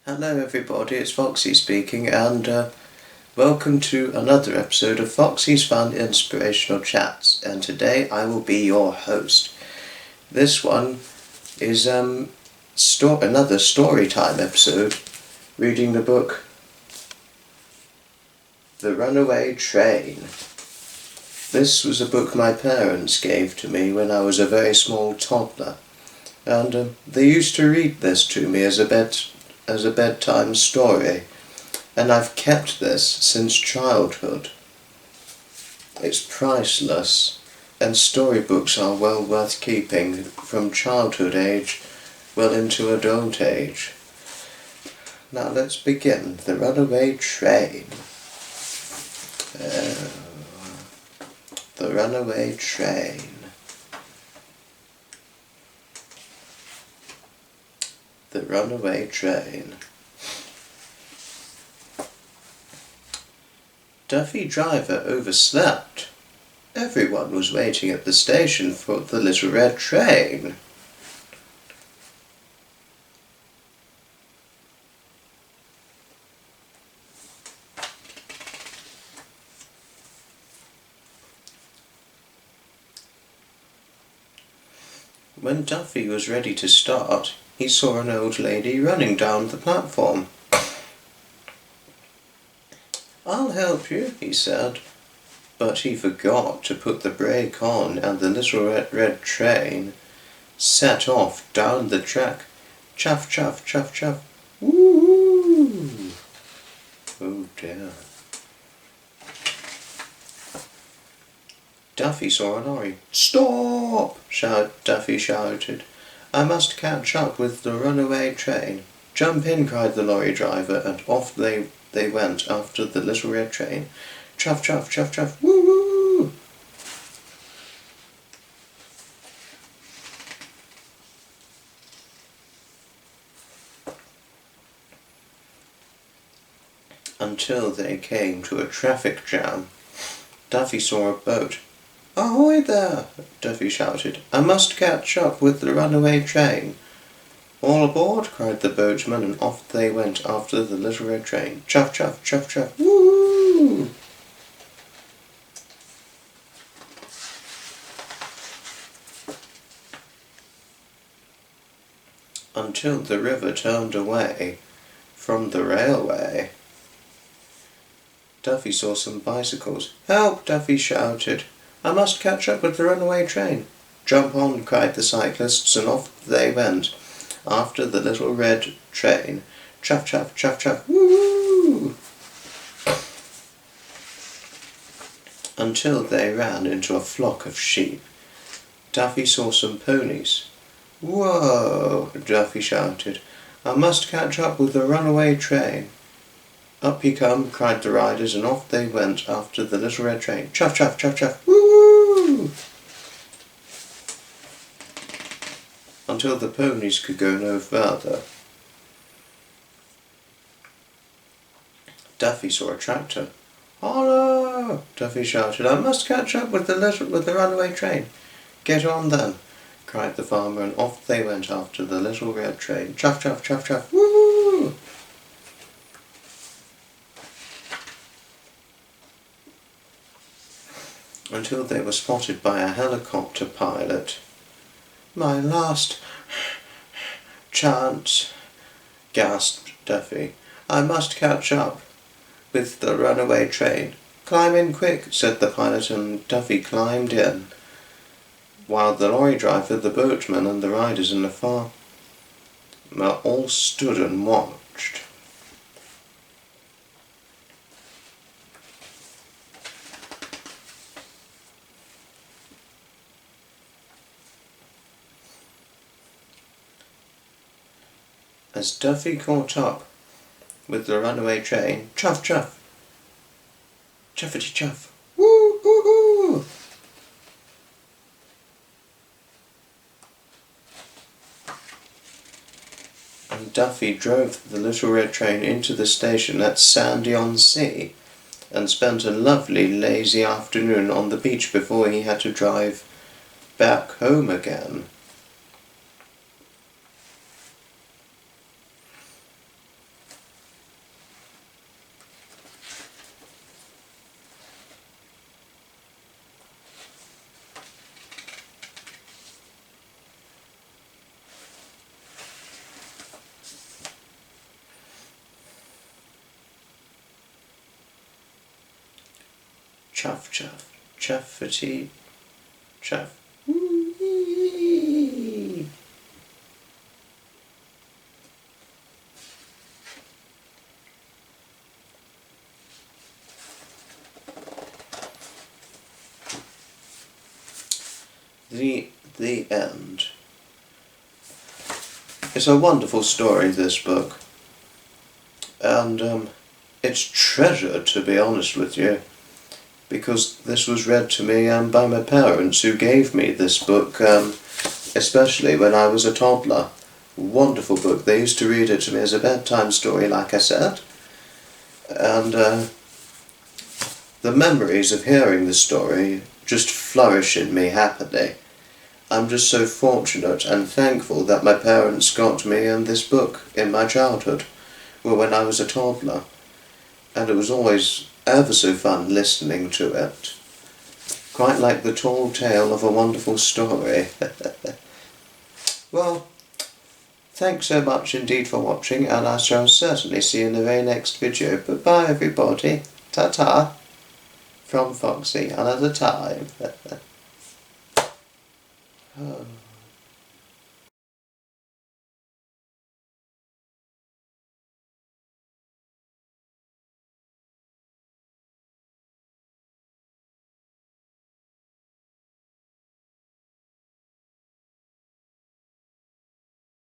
Hello everybody, it's Foxy speaking, and welcome to another episode of Foxy's Fun Inspirational Chats, and today I will be your host. This one is another story time episode, reading the book The Runaway Train. This was a book my parents gave to me when I was a very small toddler, and they used to read this to me as a bedtime story, and I've kept this since childhood. It's priceless, and storybooks are well worth keeping from childhood age well into adult age. Now let's begin. The Runaway Train. The Runaway Train. The Runaway Train. Duffy Driver overslept. Everyone was waiting at the station for the little red train. When Duffy was ready to start, he saw an old lady running down the platform. "I'll help you," he said, but he forgot to put the brake on, and the little red train set off down the track. Chuff, chuff, chuff, chuff. Woo! Oh dear. Duffy saw a lorry. "Stop!" Duffy shouted. "I must catch up with the runaway train." "Jump in," cried the lorry driver, and off they went after the little red train. Chuff, chuff, chuff, chuff. Woo-woo! Until they came to a traffic jam. Duffy saw a boat. "Ahoy there!" Duffy shouted. "I must catch up with the runaway train." "All aboard!" cried the boatman, and off they went after the little red train. Chuff, chuff, chuff, chuff. Woo! Until the river turned away from the railway. Duffy saw some bicycles. "Help!" Duffy shouted. "I must catch up with the runaway train." "Jump on!" cried the cyclists, and off they went after the little red train. Chuff, chuff, chuff, chuff. Woo! Until they ran into a flock of sheep. Duffy saw some ponies. "Whoa!" Duffy shouted. "I must catch up with the runaway train." "Up you come!" cried the riders, and off they went after the little red train. Chuff, chuff, chuff, chuff. Woo! Until the ponies could go no further. Duffy saw a tractor. "Hollo!" Duffy shouted. "I must catch up with the runaway train." "Get on then!" cried the farmer, and off they went after the little red train. Chuff, chuff, chuff, chuff. Woo! Until they were spotted by a helicopter pilot. "My last chance," gasped Duffy. "I must catch up with the runaway train." "Climb in quick," said the pilot, and Duffy climbed in, while the lorry driver, the boatman, and the riders in the farm all stood and watched. As Duffy caught up with the runaway train, chuff, chuff, chuffity chuff, woo, woo, woo. And Duffy drove the little red train into the station at Sandy-on-Sea, and spent a lovely lazy afternoon on the beach before he had to drive back home again. Chuff chuff. Chuffity. Chuff. The end. It's a wonderful story, this book, and it's treasured, to be honest with you, because this was read to me by my parents, who gave me this book, especially when I was a toddler. Wonderful book. They used to read it to me as a bedtime story, like I said, and the memories of hearing the story just flourish in me happily. I'm just so fortunate and thankful that my parents got me this book in my childhood, well, when I was a toddler, and it was always ever so fun listening to it, quite like the tall tale of a wonderful story. Well, thanks so much indeed for watching, and I shall certainly see you in the very next video. But bye everybody, ta-ta, from Foxy, another time. Oh.